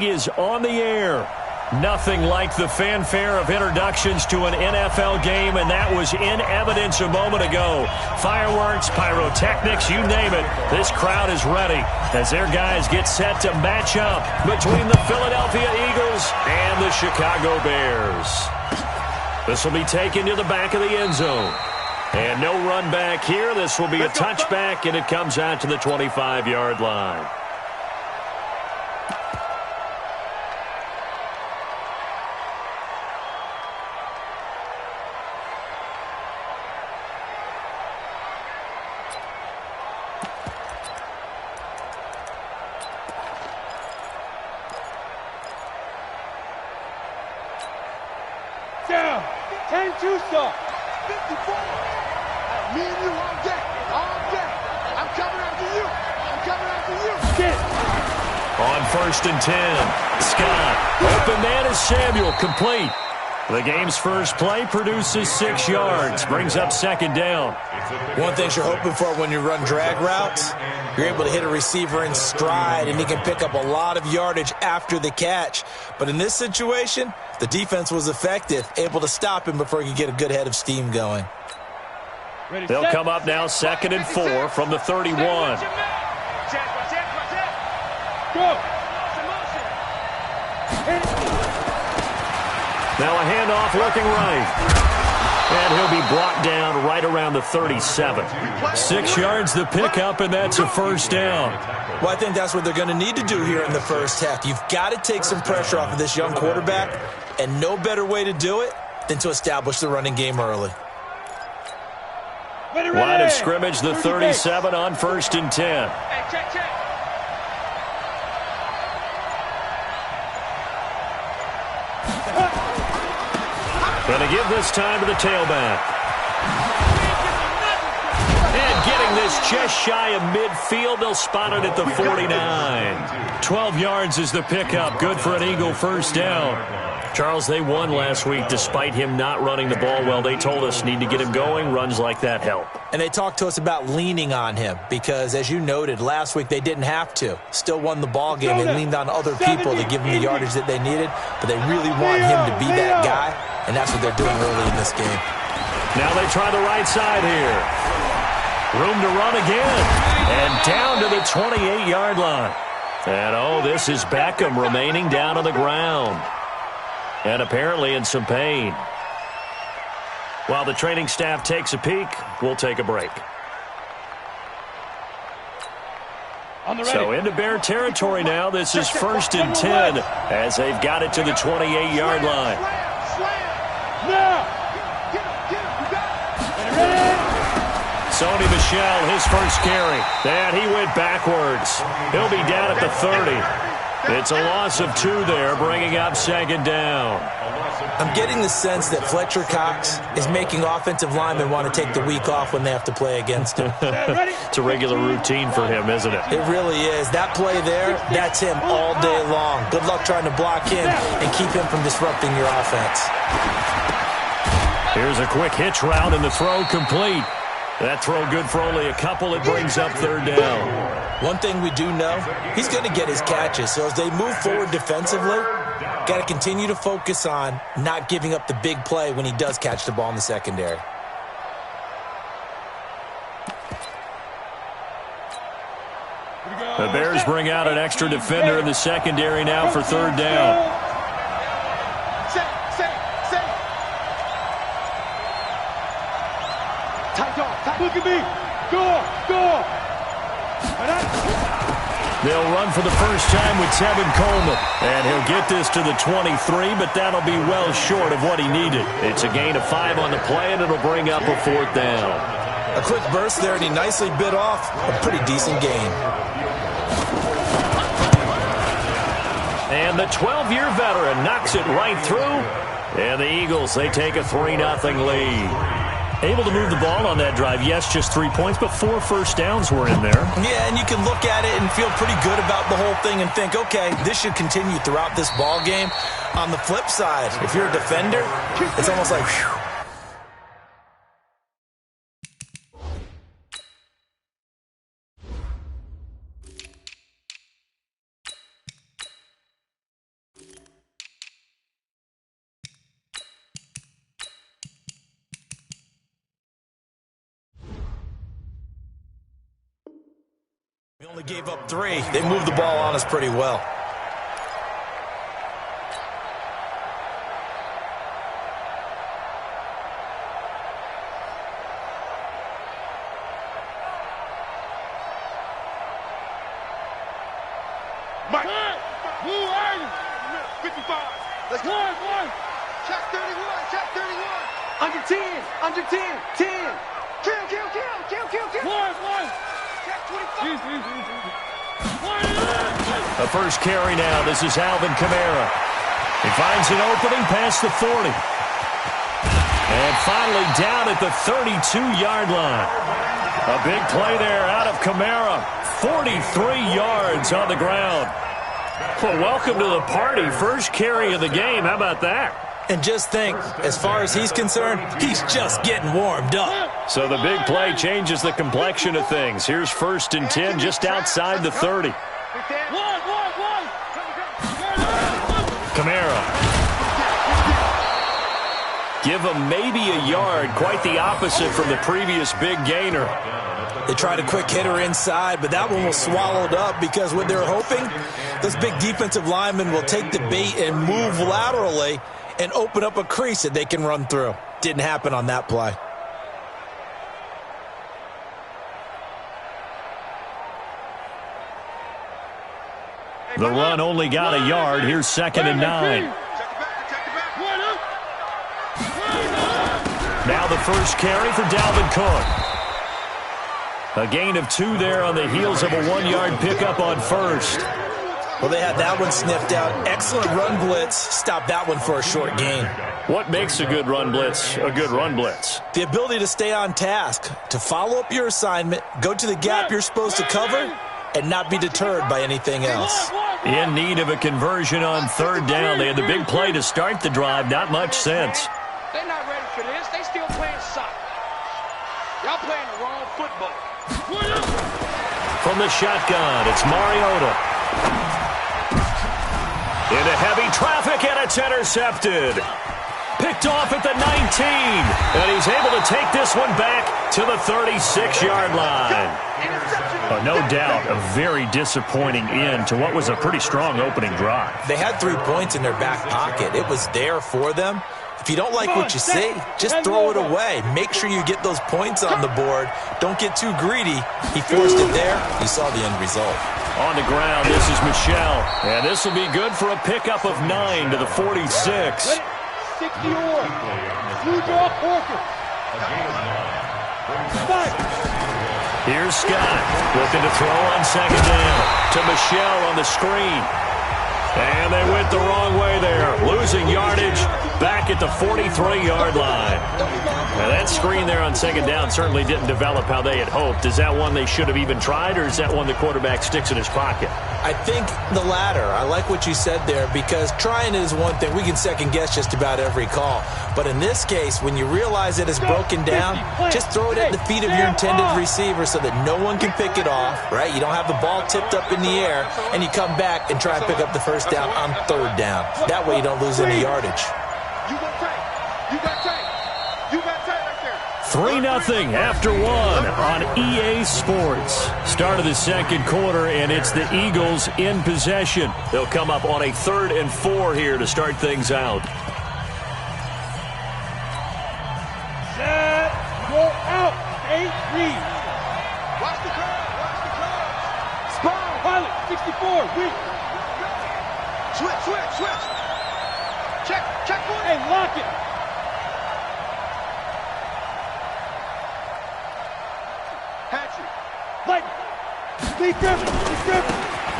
League is on the air. Nothing like the fanfare of introductions to an NFL game, and that was in evidence a moment ago. Fireworks, pyrotechnics, you name it. This crowd is ready as their guys get set to match up between the Philadelphia Eagles and the Chicago Bears. This will be taken to the back of the end zone. And no run back here. This will be a touchback, and it comes out to the 25-yard line. Down. 10-2 stop. 54. Me and you all day. All day. I'm coming after you. I'm coming after you. Get. On 1st and 10. Scott. Open man is Samuel. Complete. The game's first play produces 6 yards. Brings up 2nd down. One thing you're hoping for when you run drag routes, you're able to hit a receiver in stride, and he can pick up a lot of yardage after the catch. But in this situation, the defense was effective, able to stop him before he could get a good head of steam going. They'll come up now 2nd and 4 from the 31. Go. Now a handoff looking right. And he'll be brought down right around the 37. 6 yards the pickup, and that's a 1st down. Well, I think that's what they're going to need to do here in the first half. You've got to take some pressure off of this young quarterback, and no better way to do it than to establish the running game early. Line of scrimmage, the 37 on 1st and 10. Going to give this time to the tailback. And getting this just shy of midfield, they'll spot it at the 49. 12 yards is the pickup. Good for an Eagle 1st down. Charles, they won last week despite him not running the ball well. They told us need to get him going. Runs like that help. And they talked to us about leaning on him because, as you noted, last week they didn't have to. Still won the ball game. They leaned on other people to give them the yardage that they needed, but they really want him to be that guy, and that's what they're doing early in this game. Now they try the right side here. Room to run again. And down to the 28-yard line. And, oh, this is Beckham remaining down on the ground. And apparently in some pain. While the training staff takes a peek, we'll take a break. So into Bear territory now. This is 1st and 10 as they've got it to the 28-yard line. Sony Michel, his first carry. And he went backwards. He'll be down at the 30. It's a loss of 2 there, bringing up 2nd down. I'm getting the sense that Fletcher Cox is making offensive linemen want to take the week off when they have to play against him. It's a regular routine for him, isn't it? It really is. That play there, that's him all day long. Good luck trying to block him and keep him from disrupting your offense. Here's a quick hitch route, and the throw complete. That throw good for only a couple. It brings up 3rd down. One thing we do know, he's going to get his catches. So as they move forward defensively, got to continue to focus on not giving up the big play when he does catch the ball in the secondary. The Bears bring out an extra defender in the secondary now for 3rd down. Look at me. Go. They'll run for the first time with Tevin Coleman. And he'll get this to the 23, but that'll be well short of what he needed. It's a gain of 5 on the play, and it'll bring up a 4th down. A quick burst there, and he nicely bit off a pretty decent gain. And the 12-year veteran knocks it right through. And the Eagles, they take a 3-0 lead. Able to move the ball on that drive. Yes, just 3 points, but 4 first downs were in there. Yeah, and you can look at it and feel pretty good about the whole thing and think, okay, this should continue throughout this ball game. On the flip side, if you're a defender, it's almost like, whew, only gave up 3. They moved the ball on us pretty well. Mike. Move 55. Let's go. One. Check 31. Check 31. Under 10. Under 10. 10. Kill. One. Check 25. The first carry now. This is Alvin Kamara. He finds an opening past the 40. And finally down at the 32-yard line. A big play there out of Kamara. 43 yards on the ground. Well, welcome to the party. First carry of the game. How about that? And just think, as far as he's concerned, he's just getting warmed up. So the big play changes the complexion of things. Here's 1st and 10 just outside the 30. Kamara. Give him maybe a yard. Quite the opposite from the previous big gainer. They tried a quick hitter inside, but that one was swallowed up because what they're hoping, those big defensive linemen will take the bait and move laterally and open up a crease that they can run through. Didn't happen on that play. The run only got a yard. Here's 2nd and 9. Now the first carry for Dalvin Cook. A gain of 2 there on the heels of a 1-yard pickup on 1st. Well, they had that one sniffed out. Excellent run blitz. Stopped that one for a short gain. What makes a good run blitz a good run blitz? The ability to stay on task, to follow up your assignment, go to the gap you're supposed to cover, and not be deterred by anything else. In need of a conversion on 3rd down. They had the big play to start the drive. Not much sense. They're not ready for this. They still playing soccer. Y'all playing the wrong football. From the shotgun, it's Mariota. Into heavy traffic, and it's intercepted. Picked off at the 19. And he's able to take this one back to the 36-yard line. No doubt a very disappointing end to what was a pretty strong opening drive. They had 3 points in their back pocket. It was there for them. If you don't like what you see, just throw it away. Make sure you get those points on the board. Don't get too greedy. He forced it there. You saw the end result. On the ground, this is Michelle. And this will be good for a pickup of 9 to the 46. 60 or. Blue draw Porker. Here's Scott looking to throw on 2nd down to Michelle on the screen. And they went the wrong way there. Losing yardage back at the 43-yard line. Now that screen there on 2nd down certainly didn't develop how they had hoped. Is that one they should have even tried, or is that one the quarterback sticks in his pocket? I think the latter. I like what you said there, because trying is one thing. We can second-guess just about every call. But in this case, when you realize it is broken down, just throw it at the feet of your intended receiver so that no one can pick it off, right? You don't have the ball tipped up in the air, and you come back and try and pick up the first down on 3rd down. That way you don't lose any yardage. You got Tank. You got Tank. You got Tank right there. 3-0 after 1 on EA Sports. Start of the 2nd quarter, and it's the Eagles in possession. They'll come up on a 3rd and 4 here to start things out. Set. Go out. 8 read. Watch the crowd. Watch the crowd. Spawn. Pilot. 64. Weak. Switch. Check one. Hey, lock it. Patrick. Light. Lee Griffin.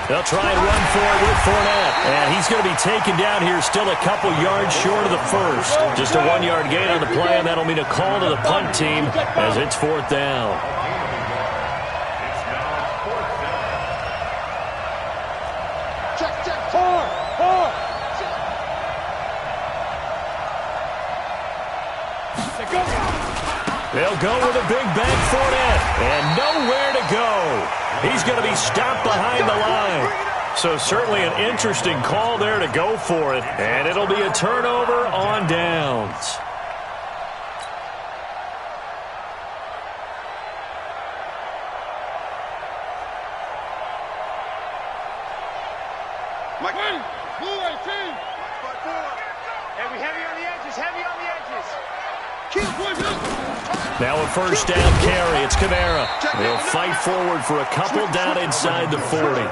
They'll try and run for it with Fournette. And he's going to be taken down here, still a couple yards short of the first. Just a 1-yard gain on the play, and that'll mean a call to the punt team as it's 4th down. Check. Four. They'll go with a big bang Fournette, and nowhere to go. He's going to be stopped behind the line. So certainly an interesting call there to go for it, and it'll be a turnover on downs. Mike. Blue 18. Heavy on the edges. Heavy on the edges. Now a first down carry. It's Kamara. They'll fight forward for a couple down inside the 40.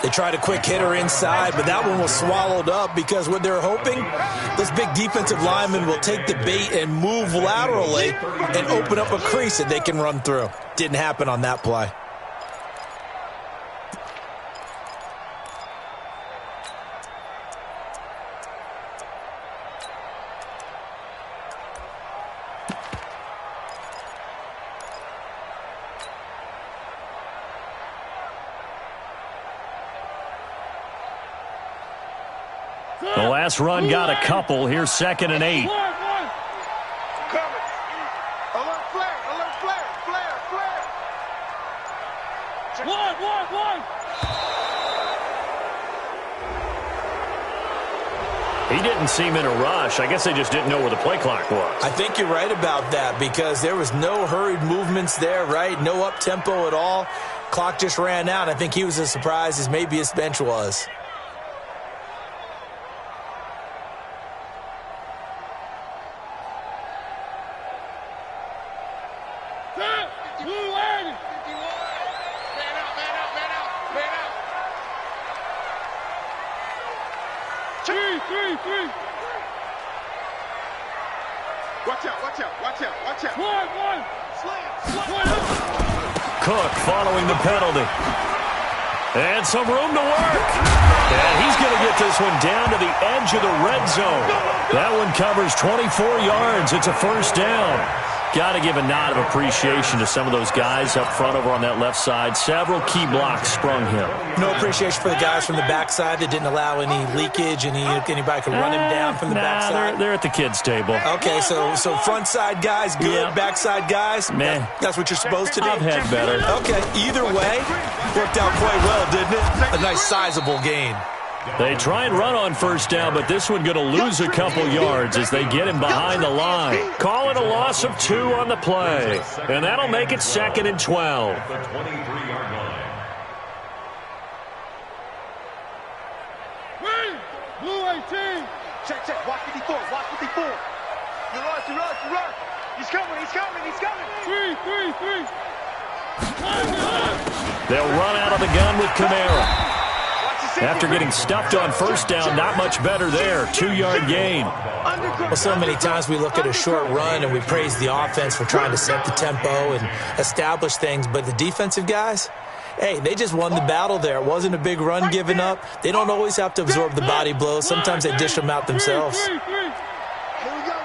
They tried a quick hitter inside, but that one was swallowed up because what they're hoping, this big defensive lineman will take the bait and move laterally and open up a crease that they can run through. Didn't happen on that play. The last run got a couple. Here's 2nd and 8. Alert flare. One. He didn't seem in a rush. I guess they just didn't know where the play clock was. I think you're right about that because there was no hurried movements there, right? No up-tempo at all. Clock just ran out. I think he was as surprised as maybe his bench was. Three. Watch out. One. Cook following the penalty. And some room to work. And he's going to get this one down to the edge of the red zone. That one covers 24 yards. It's a first down. Got to give a nod of appreciation to some of those guys up front over on that left side. Several key blocks sprung him. No appreciation for the guys from the backside that didn't allow any leakage, and anybody could run him down from the backside. They're at the kids' table. Okay, so front side guys good, Yeah. backside guys, man, that's what you're supposed to do. I've had better. Okay, either way, worked out quite well, didn't it? A nice sizable gain. They try and run on first down, but this one going to lose a couple yards as they get him behind the line. Call it a loss of 2 on the play, and that'll make it 2nd and 12. Blue 18. Check. Watch 54. You run. He's coming. Three. They'll run out of the gun with Kamara. After getting stuffed on first down, not much better there. 2-yard gain. Well, so many times we look at a short run and we praise the offense for trying to set the tempo and establish things, but the defensive guys, hey, they just won the battle there. It wasn't a big run given up. They don't always have to absorb the body blows. Sometimes they dish them out themselves. Here we go,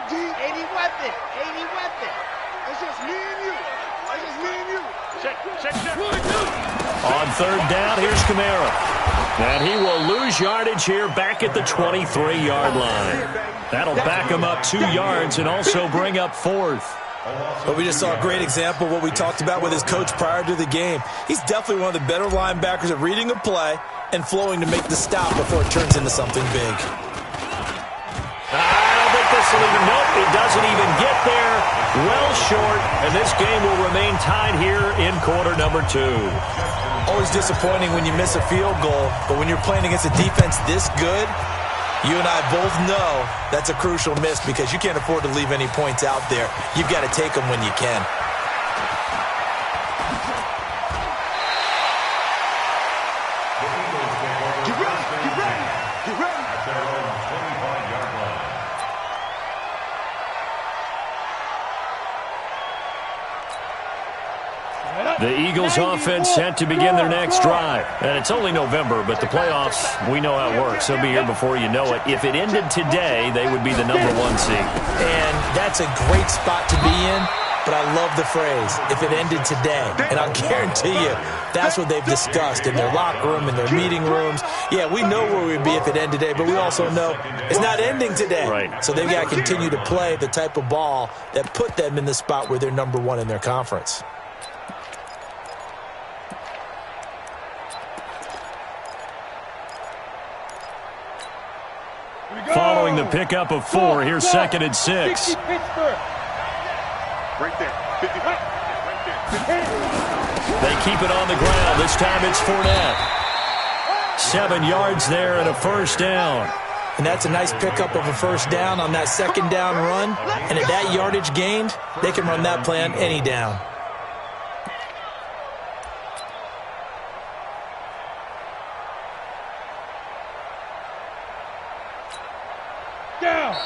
D. 80 weapon. It's just me and you. Check. On third down, here's Kamara. And he will lose yardage here back at the 23-yard line. That'll back him up 2 yards and also bring up 4th. But we just saw a great example of what we talked about with his coach prior to the game. He's definitely one of the better linebackers at reading a play and flowing to make the stop before it turns into something big. I don't think this will even, nope, it doesn't even get there. Well short, and this game will remain tied here in quarter number 2. Always disappointing when you miss a field goal, but when you're playing against a defense this good, you and I both know that's a crucial miss because you can't afford to leave any points out there. You've got to take them when you can. Get ready. The Eagles offense set to begin their next drive. And it's only November, but the playoffs, we know how it works. They'll be here before you know it. If it ended today, they would be the number 1 seed. And that's a great spot to be in, but I love the phrase, if it ended today. And I'll guarantee you, that's what they've discussed in their locker room, in their meeting rooms. Yeah, we know where we'd be if it ended today, but we also know it's not ending today. Right. So they've got to continue to play the type of ball that put them in the spot where they're number 1 in their conference. Following the pickup of 4, here's 2nd and 6. Right there. 50. Right there. They keep it on the ground. This time it's Fournette. 7 yards there and a first down. And that's a nice pickup of a first down on that second down run. And at that yardage gained, they can run that play on any down.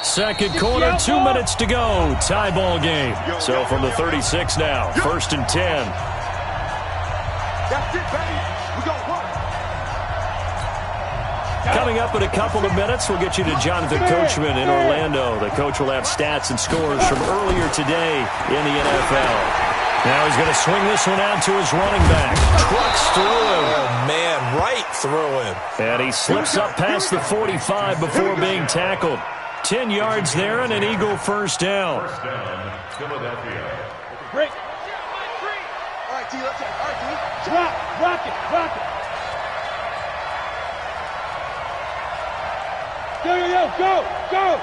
Second quarter, 2 minutes to go. Tie ball game. So from the 36 now, 1st and 10. That's it, baby. We got one. Coming up in a couple of minutes, we'll get you to Jonathan Coachman in Orlando. The coach will have stats and scores from earlier today in the NFL. Now he's going to swing this one out to his running back. Trucks through him. Oh, man, right through him. And he slips up past the 45 before being tackled. 10 yards there and an Eagle first down. Break. All right, T, let's go. All right, T. Rock it. Go.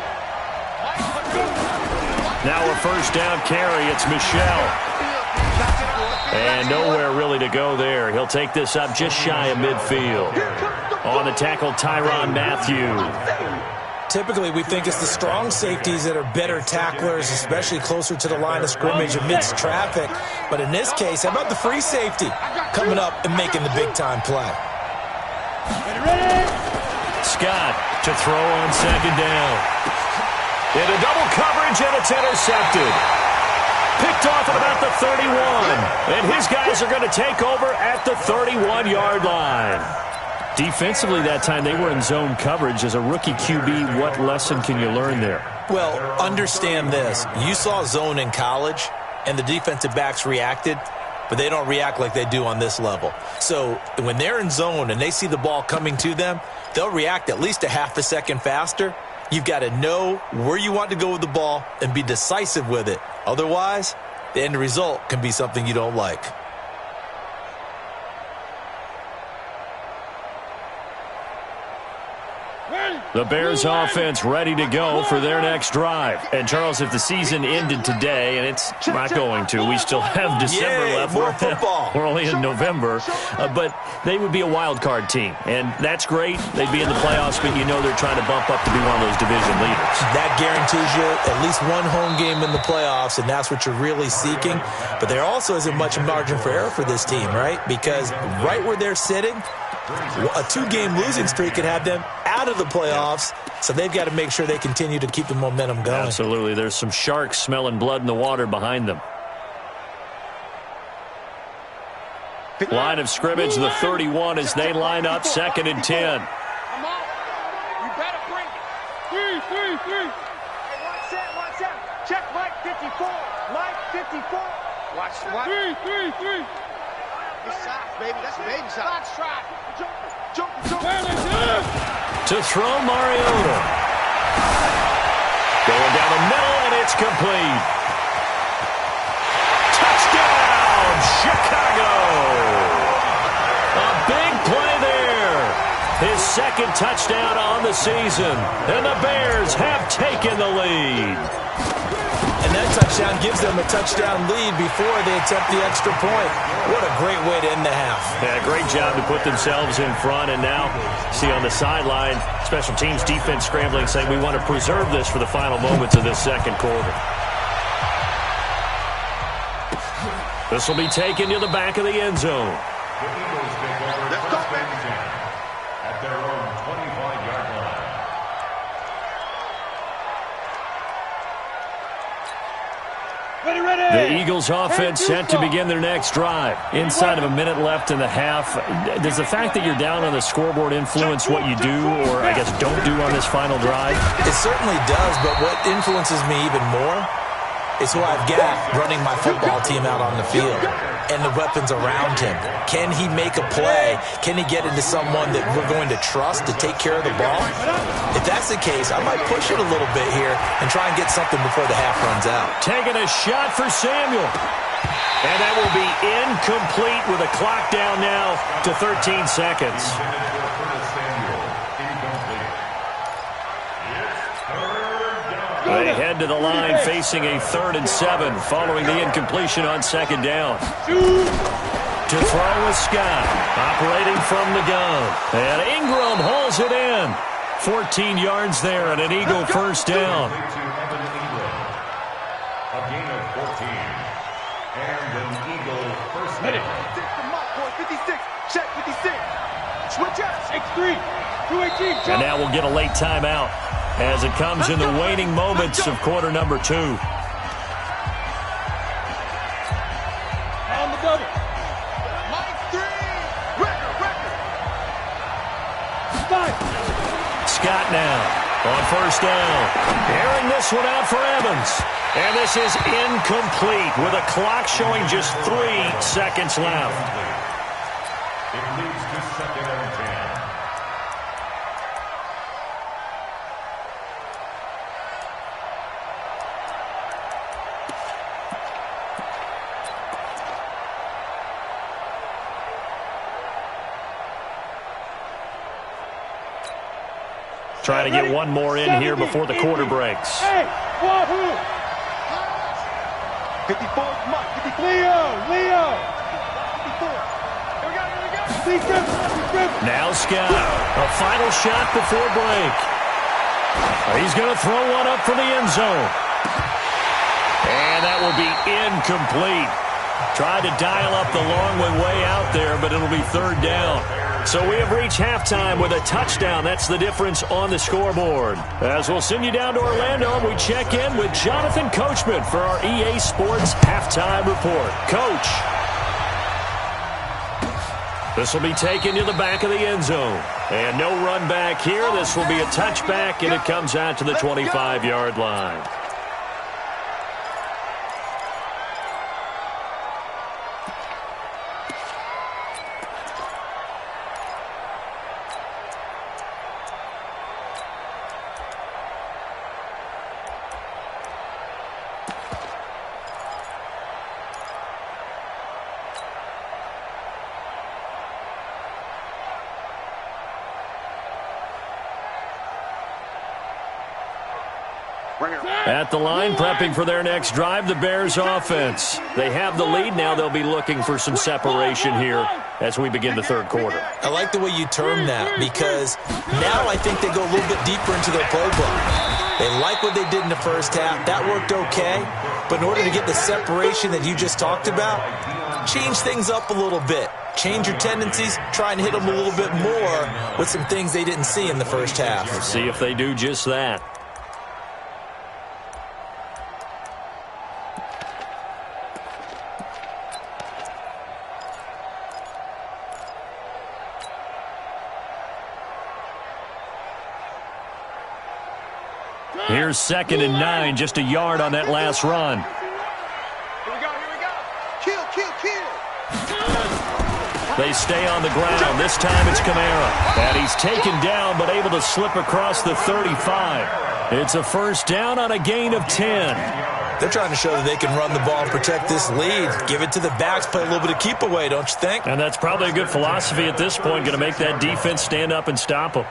Now a first down carry. It's Michel. And nowhere really to go there. He'll take this up just shy of midfield. On the tackle, Tyrann Mathieu. Typically, we think it's the strong safeties that are better tacklers, especially closer to the line of scrimmage amidst traffic. But in this case, how about the free safety coming up and making the big-time play? Scott to throw on second down. Into double coverage, and it's intercepted. Picked off at about the 31. And his guys are going to take over at the 31-yard line. Defensively that time, they were in zone coverage. As a rookie QB, what lesson can you learn there? Well, understand this. You saw zone in college, and the defensive backs reacted, but they don't react like they do on this level. So when they're in zone and they see the ball coming to them, they'll react at least a half a second faster. You've got to know where you want to go with the ball and be decisive with it. Otherwise, the end result can be something you don't like. The Bears offense ready to go for their next drive. And, Charles, if the season ended today, and it's not going to, we still have December left. More football. We're only in November. But they would be a wild card team. And that's great. They'd be in the playoffs, but you know they're trying to bump up to be one of those division leaders. That guarantees you at least one home game in the playoffs, and that's what you're really seeking. But there also isn't much margin for error for this team, right? Because right where they're sitting, a 2-game losing streak could have them out of the playoffs, so they've got to make sure they continue to keep the momentum going. Absolutely. There's some sharks smelling blood in the water behind them. Line of scrimmage, the 31 as they line up, 2nd and 10. I'm out. You better bring it. 3. Hey, watch that. Check Mike 54. Mike 54. Watch. 3. It's shots, baby. That's baby shots. Jump. To throw, Mariota. Going down the middle, and it's complete. Touchdown, Chicago. A big play there. His 2nd touchdown on the season. And the Bears have taken the lead. And that touchdown gives them a touchdown lead before they attempt the extra point. What a great way to end the half. Yeah, great job to put themselves in front. And now, see on the sideline, special teams defense scrambling, saying we want to preserve this for the final moments of this second quarter. This will be taken to the back of the end zone. Let's go, baby. At their own 25-yard line. The Eagles offense set to begin their next drive. Inside of a minute left in the half. Does the fact that you're down on the scoreboard influence what you do, or I guess don't do on this final drive? It certainly does, but what influences me even more is who I've got running my football team out on the field and the weapons around him. Can he make a play? Can he get into someone that we're going to trust to take care of the ball? If that's the case, I might push it a little bit here and try and get something before the half runs out. Taking a shot for Samuel. And that will be incomplete with a clock down now to 13 seconds. They head to the line facing a 3rd and 7 following the incompletion on 2nd down. To throw is Scott, operating from the gun. And Ingram hauls it in. 14 yards there and an Eagle first down. A gain of 14. And an Eagle first down. 56. Check 56. Switch out. X3. 218. And now we'll get a late timeout as it comes in the waning moments of quarter number 2. On the double. Mike 3. Record. Scott now on first down. Airing this one out for Evans. And this is incomplete with a clock showing just 3 seconds left. It leads to 2nd and 10. Try to get one more in here before the quarter breaks. 54, Mike. 54. Leo. 54. Here we go. Now Scott, a final shot before break. He's going to throw one up for the end zone. And that will be incomplete. Tried to dial up the long one way out there, but it'll be 3rd down. So we have reached halftime with a touchdown. That's the difference on the scoreboard. As we'll send you down to Orlando, and we check in with Jonathan Coachman for our EA Sports Halftime Report. Coach. This will be taken to the back of the end zone. And no run back here. This will be a touchback, and it comes out to the 25-yard line. At the line, prepping for their next drive, the Bears offense. They have the lead. Now they'll be looking for some separation here as we begin the 3rd quarter. I like the way you term that because now I think they go a little bit deeper into their playbook. They like what they did in the first half. That worked okay. But in order to get the separation that you just talked about, change things up a little bit. Change your tendencies, try and hit them a little bit more with some things they didn't see in the first half. Let's see if they do just that. Here's 2nd and 9, just a yard on that last run. Here we go. Kill. They stay on the ground. This time it's Kamara. And he's taken down, but able to slip across the 35. It's a first down on a gain of 10. They're trying to show that they can run the ball and protect this lead. Give it to the backs, play a little bit of keep away, don't you think? And that's probably a good philosophy at this point, going to make that defense stand up and stop them.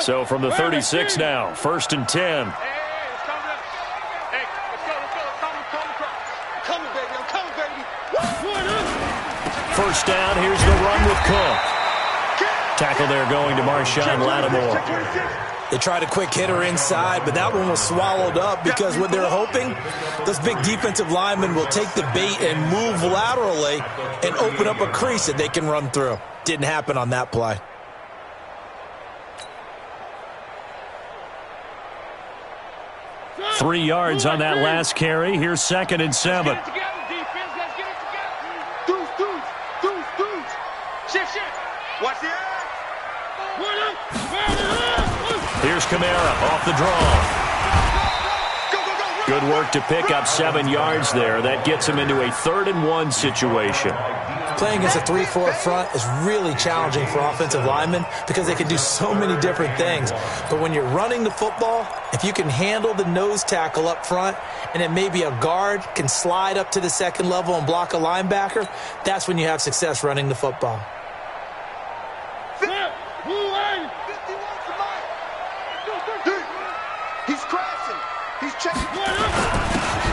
So from the 36 now, 1st and 10. Hey, let's go. I'm coming, baby. First down, here's the run with Cook. Tackle there going to Marshawn Lattimore. They tried a quick hitter inside, but that one was swallowed up because what they're hoping, those big defensive linemen will take the bait and move laterally and open up a crease that they can run through. Didn't happen on that play. Three yards on that last carry. Here's 2nd and 7. Let's get it together, defense. Let's get it together. Deuce. Shit. Watch the eye. Here's Kamara off the draw. Good work to pick up 7 yards there. That gets him into a 3rd and 1 situation. Playing against a 3-4 front is really challenging for offensive linemen because they can do so many different things. But when you're running the football, if you can handle the nose tackle up front and then maybe a guard can slide up to the 2nd level and block a linebacker, that's when you have success running the football.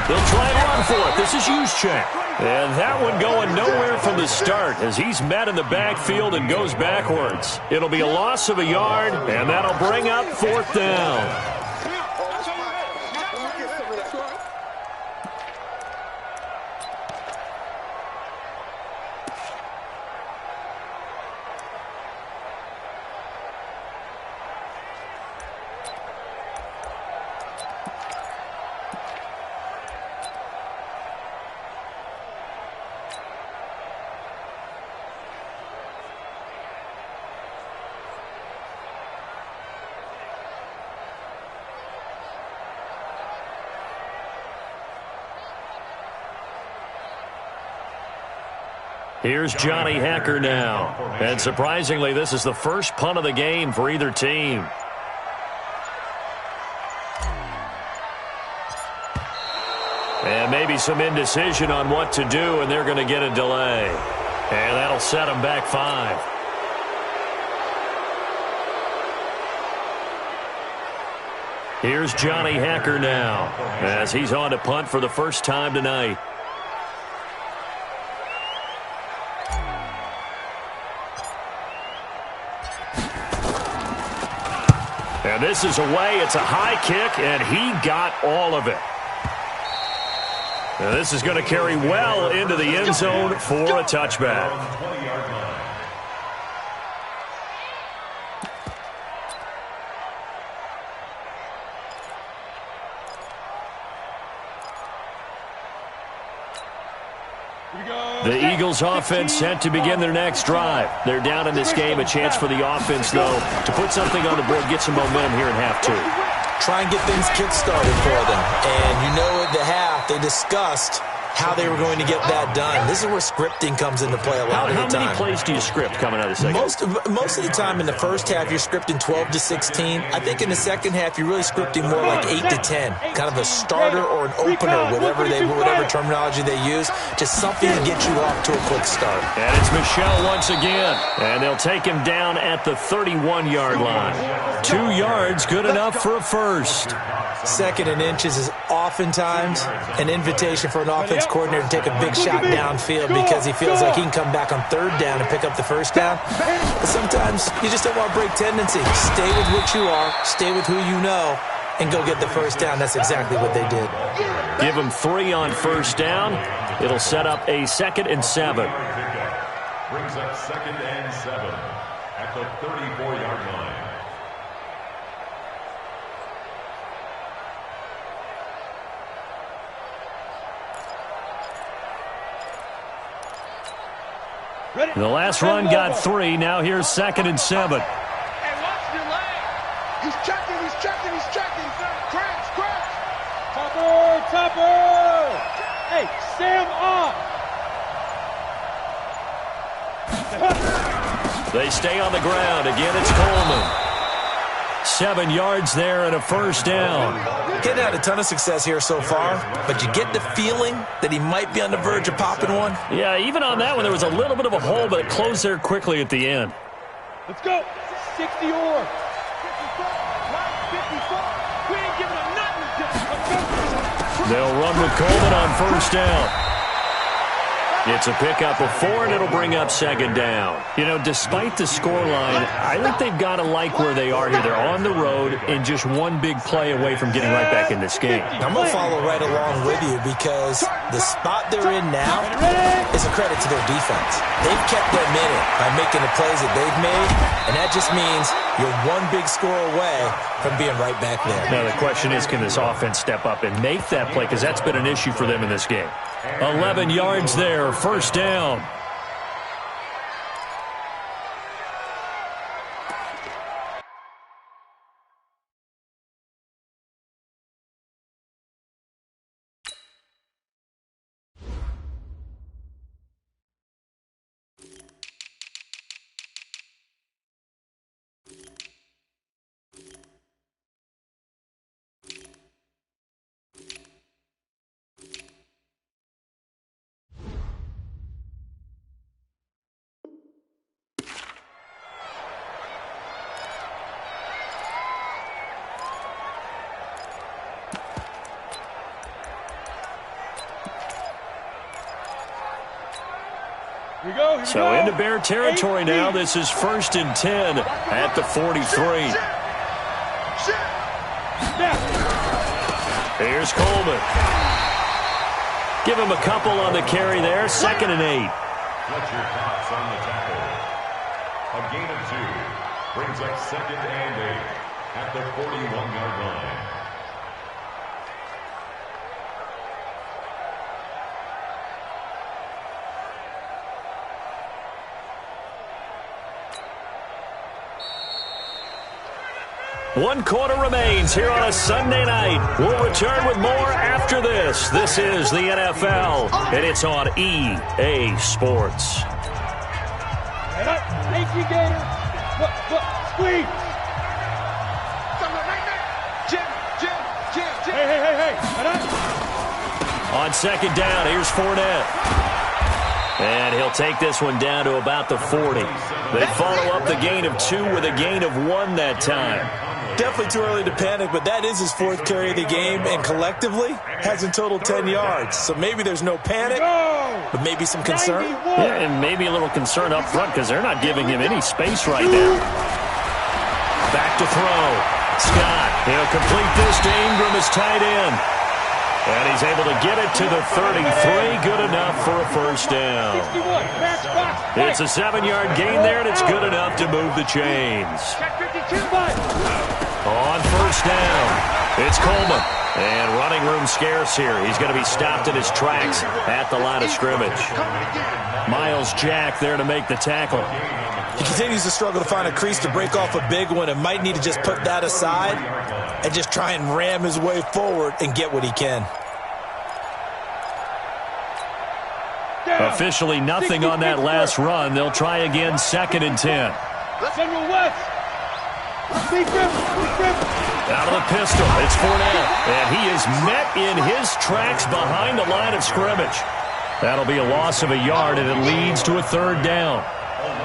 He'll try and run for it. This is Juszczyk. And that one going nowhere from the start as he's met in the backfield and goes backwards. It'll be a loss of a yard, and that'll bring up 4th down. Here's Johnny Hecker now. And surprisingly, this is the first punt of the game for either team. And maybe some indecision on what to do, and they're going to get a delay. And that'll set them back 5. Here's Johnny Hecker now as he's on to punt for the first time tonight. And this is away. It's a high kick, and he got all of it. And this is going to carry well into the end zone for a touchback. The Eagles offense set to begin their next drive. They're down in this game. A chance for the offense, though, to put something on the board, get some momentum here in half 2. Try and get things kick-started for them. And you know at the half, they discussed how they were going to get that done. This is where scripting comes into play a lot of the time. How many plays do you script coming out of the second? Most of the time in the first half, you're scripting 12 to 16. I think in the second half, you're really scripting more like 8 to 10. Kind of a starter or an opener, whatever terminology they use. Just something to get you off to a quick start. And it's Michel once again. And they'll take him down at the 31-yard line. 2 yards, good enough for a first. 2nd and inches is oftentimes an invitation for an offense coordinator to take a big shot downfield because he feels like he can come back on 3rd down and pick up the first down. But sometimes you just don't want to break tendency. Stay with what you are, stay with who you know, and go get the first down. That's exactly what they did. Give them 3 on first down. It'll set up a 2nd and 7. Brings up 2nd and 7 at the 34-yard line. The last run got 3. Now here's 2nd and 7. Hey, watch the leg. He's checking. Crash. Topper. Hey, Sam off. They stay on the ground. Again, it's Coleman. 7 yards there and a first down. Getting had a ton of success here so far, but you get the feeling that he might be on the verge of popping one. Yeah, even on that one, there was a little bit of a hole, but it closed there quickly at the end. Let's go. 60 or 54. We ain't giving him nothing. They'll run with Coleman on first down. It's a pickup of 4, and it'll bring up 2nd down. You know, despite the scoreline, I think they've got to like where they are here. They're on the road and just one big play away from getting right back in this game. I'm going to follow right along with you because the spot they're in now is a credit to their defense. They've kept them in it by making the plays that they've made, and that just means you're one big score away from being right back there. Now, the question is, can this offense step up and make that play? Because that's been an issue for them in this game. 11 yards there, first down. So into Bear territory now. This is 1st and 10 at the 43. Here's Coleman. Give him a couple on the carry there. 2nd and 8. Fletcher Cox on the tackle. A gain of 2 brings up 2nd and 8 at the 41-yard line. One quarter remains here on a Sunday night. We'll return with more after this. This is the NFL, and it's on EA Sports. Thank you, Gator. Squeeze. Jim. Hey. On 2nd down, here's Fournette. And he'll take this one down to about the 40. They follow up the gain of 2 with a gain of 1 that time. Definitely too early to panic, but that is his 4th carry of the game, and collectively has in total 10 yards. So maybe there's no panic, but maybe some concern. Yeah, and maybe a little concern up front because they're not giving him any space right now. Back to throw. Scott, he'll complete this to Ingram as tight end. And he's able to get it to the 33. Good enough for a 1st down. It's a 7-yard gain there, and it's good enough to move the chains. On 1st down, it's Coleman. And running room scarce here. He's going to be stopped in his tracks at the line of scrimmage. Miles Jack there to make the tackle. He continues to struggle to find a crease to break off a big one and might need to just put that aside and just try and ram his way forward and get what he can. Officially nothing on that last run. They'll try again 2nd and 10. General West. Out of the pistol, it's Fournette. And he is met in his tracks behind the line of scrimmage. That'll be a loss of a yard, and it leads to a 3rd down.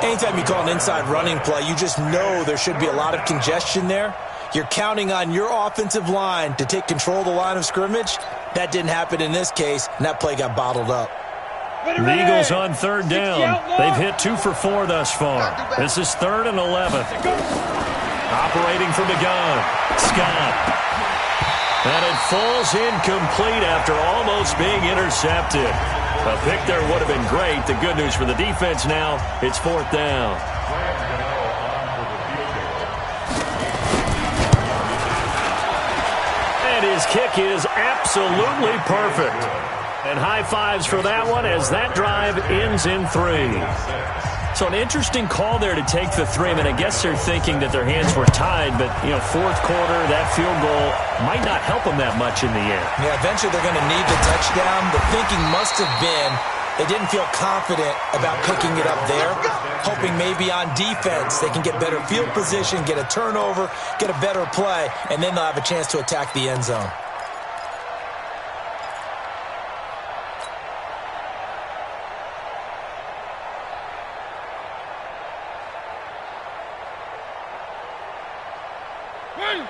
Anytime you call an inside running play, you just know there should be a lot of congestion there. You're counting on your offensive line to take control of the line of scrimmage. That didn't happen in this case, and that play got bottled up. The Eagles on 3rd down. They've hit 2 for 4 thus far. This is 3rd and 11. Operating from the gun, Scott. And it falls incomplete after almost being intercepted. A pick there would have been great. The good news for the defense now, it's 4th down. And his kick is absolutely perfect. And high fives for that one as that drive ends in 3. So an interesting call there to take the 3. I mean, I guess they're thinking that their hands were tied, but, 4th quarter, that field goal might not help them that much in the end. Yeah, eventually they're going to need the touchdown. The thinking must have been they didn't feel confident about picking it up there, hoping maybe on defense they can get better field position, get a turnover, get a better play, and then they'll have a chance to attack the end zone.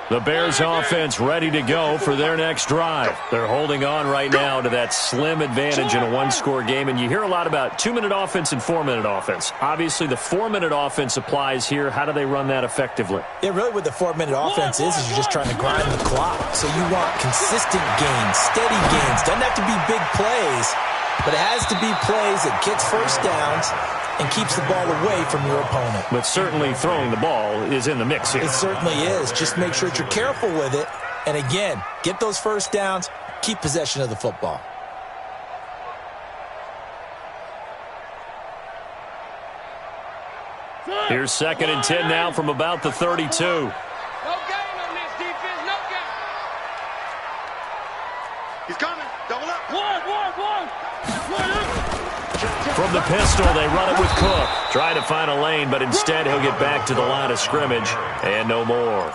The Bears offense ready to go for their next drive. They're holding on right now to that slim advantage in a one-score game. And you hear a lot about 2-minute offense and 4-minute offense. Obviously, the 4-minute offense applies here. How do they run that effectively? Yeah, really what the 4-minute offense is you're just trying to grind the clock. So you want consistent gains, steady gains. Doesn't have to be big plays, but it has to be plays that gets 1st downs and keeps the ball away from your opponent. But certainly throwing the ball is in the mix here. It certainly is. Just make sure that you're careful with it. And again, get those 1st downs, keep possession of the football. Here's 2nd and 10 now from about the 32. No gain on this defense, no gain. He's coming, double up. One. From the pistol, they run it with Cook. Trying to find a lane, but instead he'll get back to the line of scrimmage and no more.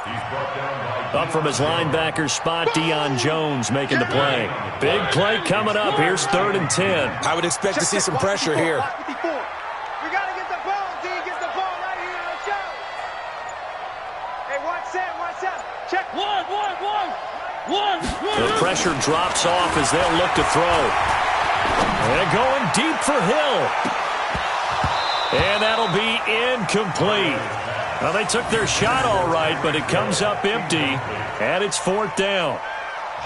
Up from his linebacker spot, Deion Jones making the play. Big play coming up. Here's 3rd and 10. I would expect to see some pressure here. We got to get the ball, D. Get the ball right here on the show. Hey, watch out. Check. One. The pressure drops off as they'll look to throw. They're going deep for Hill. And that'll be incomplete. Well, they took their shot all right, but it comes up empty, and it's 4th down.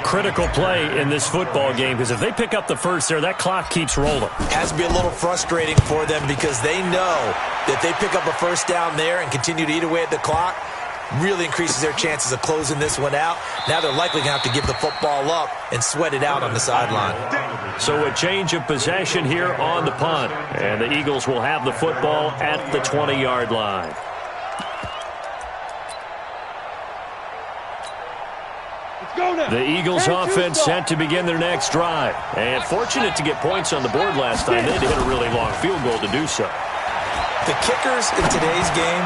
Critical play in this football game, because if they pick up the first there, that clock keeps rolling. Has to be a little frustrating for them because they know that they pick up a first down there and continue to eat away at the clock, really increases their chances of closing this one out. Now they're likely going to have to give the football up and sweat it out on the sideline. So a change of possession here on the punt, and the Eagles will have the football at the 20-yard line. The Eagles offense set to begin their next drive. And fortunate to get points on the board last time. They had to hit a really long field goal to do so. The kickers in today's game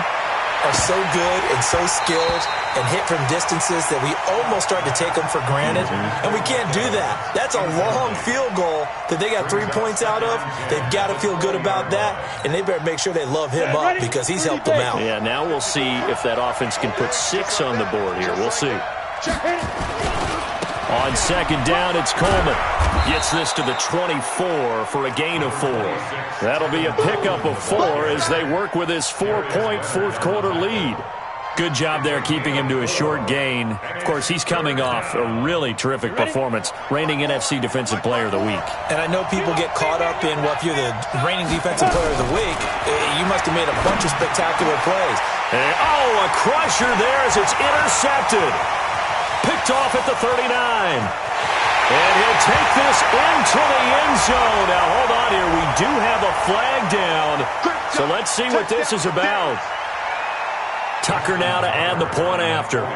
are so good and so skilled and hit from distances that we almost start to take them for granted. And we can't do that. That's a long field goal that they got 3 points out of. They've got to feel good about that. And they better make sure they love him up because he's helped them out. Yeah, now we'll see if that offense can put 6 on the board here. We'll see. On second down, it's Coleman. Gets this to the 24 for a gain of 4. That'll be a pickup of 4 as they work with his 4-point fourth-quarter lead. Good job there keeping him to a short gain. Of course, he's coming off a really terrific performance, reigning NFC Defensive Player of the Week. And I know people get caught up in, well, if you're the reigning Defensive Player of the Week, you must have made a bunch of spectacular plays. And, a crusher there as it's intercepted. Picked off at the 39. And he'll take this into the end zone. Now, hold on here. We do have a flag down. So let's see what this is about. Tucker now to add the point after.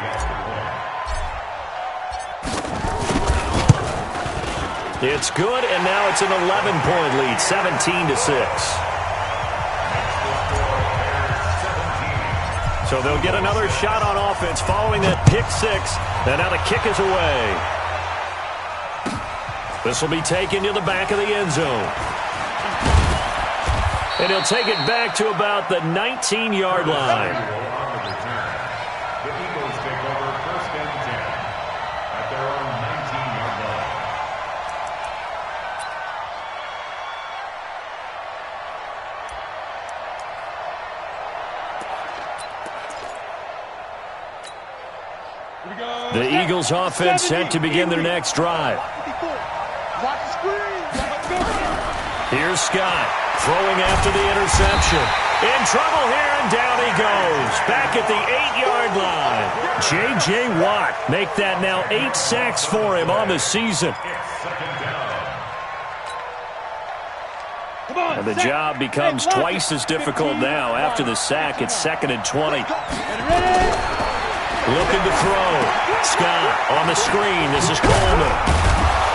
It's good, and now it's an 11-point lead, 17-6. So they'll get another shot on offense following that pick 6. And now the kick is away. This will be taken to the back of the end zone. And he'll take it back to about the 19-yard line. The Eagles take over 1st and 10 at their own 19-yard line. The Eagles offense set to begin their next drive. Here's Scott throwing after the interception. In trouble here, and down he goes. Back at the 8-yard line. J.J. Watt make that now 8 sacks for him on the season. And the job becomes twice as difficult now. After the sack, it's 2nd and 20. Looking to throw. Scott on the screen. This is Coleman.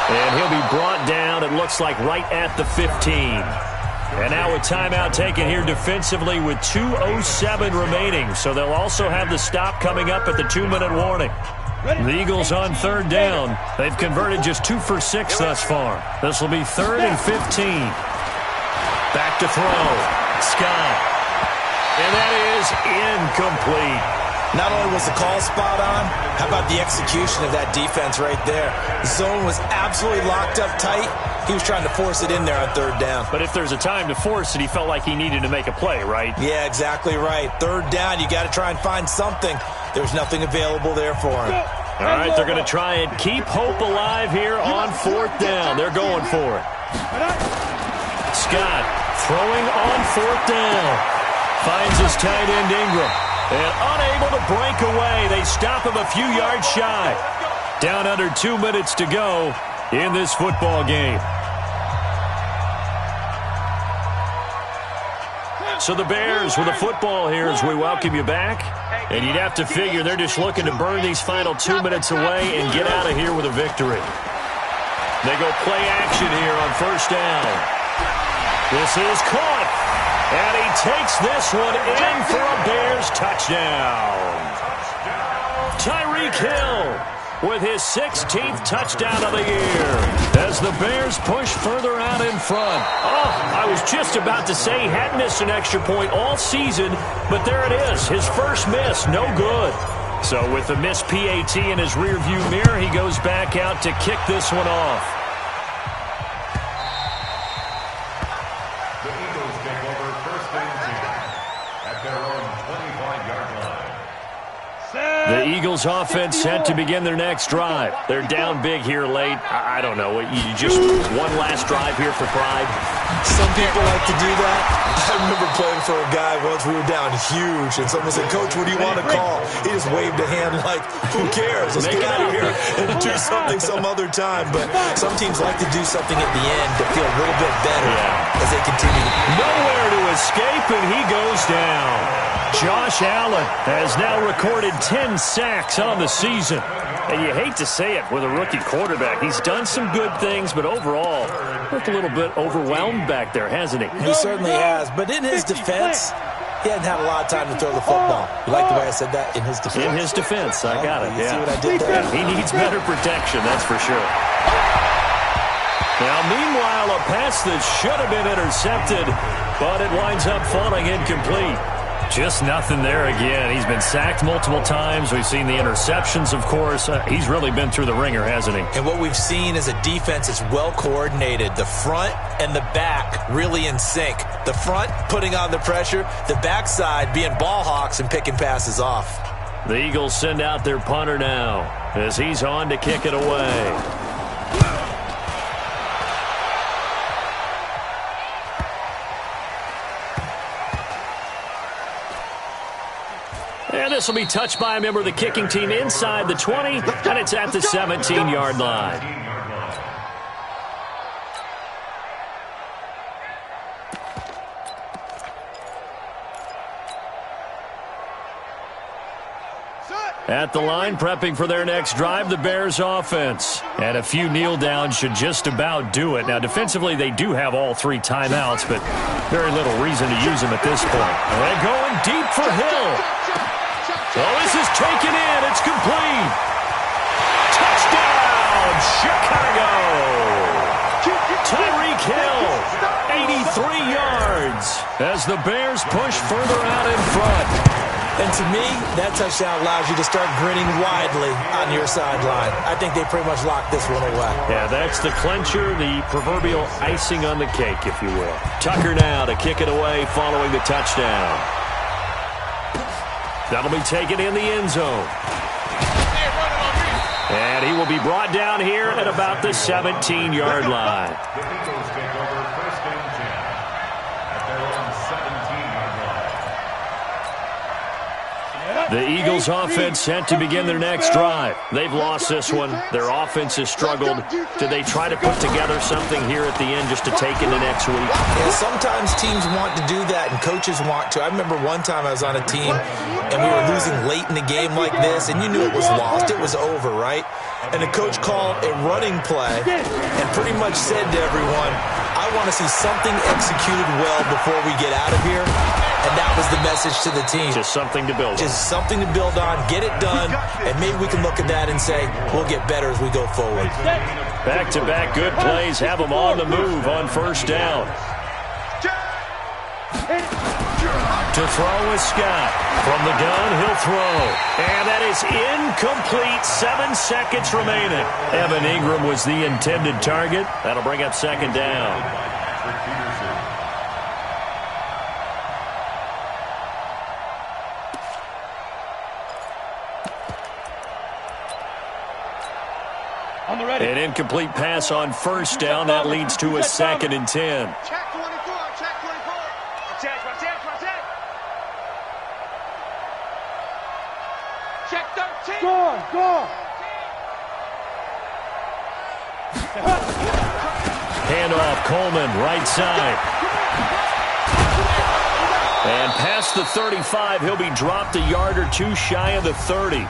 And he'll be brought down, it looks like, right at the 15. And now a timeout taken here defensively with 2:07 remaining. So they'll also have the stop coming up at the 2-minute warning. The Eagles on 3rd down. They've converted just 2 for 6 thus far. This will be 3rd and 15. Back to throw. Scott. And that is incomplete. Not only was the call spot on, how about the execution of that defense right there? The zone was absolutely locked up tight. He was trying to force it in there on 3rd down. But if there's a time to force it, he felt like he needed to make a play, right? Yeah, exactly right. 3rd down, you got to try and find something. There's nothing available there for him. All right, they're going to try and keep hope alive here on 4th down. They're going for it. Scott throwing on 4th down. Finds his tight end Ingram. And unable to break away. They stop him a few yards shy. Down under 2 minutes to go in this football game. So the Bears with the football here as we welcome you back. And you'd have to figure they're just looking to burn these final 2 minutes away and get out of here with a victory. They go play action here on 1st down. This is caught. And he takes this one in for a Bears touchdown. Tyreek Hill with his 16th touchdown of the year as the Bears push further out in front. Oh, I was just about to say he hadn't missed an extra point all season, but there it is, his first miss, no good. So with the missed PAT in his rearview mirror, he goes back out to kick this one off. The Eagles take over 1st and 10 at their own 25-yard line. The Eagles offense set to begin their next drive. They're down big here late. I don't know. You just one last drive here for pride. Some people like to do that. I remember playing for a guy once. We were down huge, and someone said, "Coach, what do you want to call?" He just waved a hand like, "Who cares? Let's get out of here and do something some other time." But some teams like to do something at the end to feel a little bit better as they continue. Nowhere to escape, and he goes down. Josh Allen has now recorded 10 sacks on the season. And you hate to say it with a rookie quarterback. He's done some good things, but overall, looked a little bit overwhelmed back there, hasn't he? He certainly has. But in his defense, he hadn't had a lot of time to throw the football. You like the way I said that? In his defense? In his defense. I got it, You see what I did there? He needs better protection, that's for sure. Now, meanwhile, a pass that should have been intercepted, but it winds up falling incomplete. Just nothing there again. He's been sacked multiple times. We've seen the interceptions, of course. He's really been through the ringer, hasn't he? And what we've seen is a defense that's well coordinated. The front and the back really in sync. The front putting on the pressure. The backside being ball hawks and picking passes off. The Eagles send out their punter now as he's on to kick it away. And this will be touched by a member of the kicking team inside the 20, and it's at the 17-yard line. At the line, prepping for their next drive, the Bears offense. And a few kneel downs should just about do it. Now, defensively, they do have all three timeouts, but very little reason to use them at this point. And they're going deep for Hill. Oh, this is taken in. It's complete. Touchdown, Chicago. Tyreek Hill, 83 yards as the Bears push further out in front. And to me, that touchdown allows you to start grinning widely on your sideline. I think they pretty much locked this one away. Yeah, that's the clincher, the proverbial icing on the cake, if you will. Tucker now to kick it away following the touchdown. That'll be taken in the end zone. And he will be brought down here at about the 17-yard line. The Eagles take over first and 10 at their own 17-yard line. The Eagles offense set to begin their next drive. They've lost this one. Their offense has struggled. Do they try to put together something here at the end just to take into next week? Yeah, sometimes teams want to do that and coaches want to. I remember one time I was on a team and we were losing late in the game like this, and you knew it was lost. It was over, right? And the coach called a running play and pretty much said to everyone, I want to see something executed well before we get out of here. And that was the message to the team. Just something to build on. Just something to build on, get it done, and maybe we can look at that and say, we'll get better as we go forward. Back-to-back good plays have them on the move on first down. To throw is Scott. From the gun, he'll throw. And that is incomplete. 7 seconds remaining. Evan Ingram was the intended target. That'll bring up second down. An incomplete pass on first down. That leads to a 2nd and 10. Check 24, check 24. Check 13. Go. Handoff, Coleman, right side. And past the 35, he'll be dropped a yard or two shy of the 30.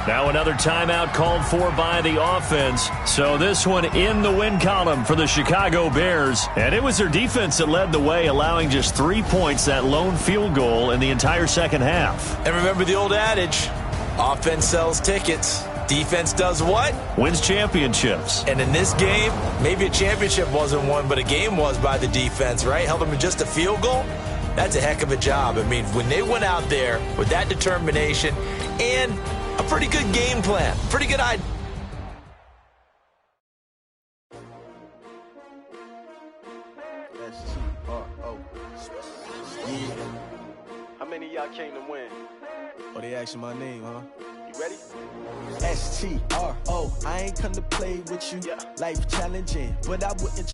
Now another timeout called for by the offense. So this one in the win column for the Chicago Bears. And it was their defense that led the way, allowing just 3 points, that lone field goal in the entire second half. And remember the old adage, offense sells tickets. Defense does what? Wins championships. And in this game, maybe a championship wasn't won, but a game was by the defense, right? Held them to just a field goal. That's a heck of a job. I mean, when they went out there with that determination and a pretty good game plan, pretty good idea. S-T-R-O. Yeah. How many of y'all came to win? Oh, they asking my name, huh? You ready? S-T-R-O. I ain't come to play with you. Yeah. Life challenging, but I wouldn't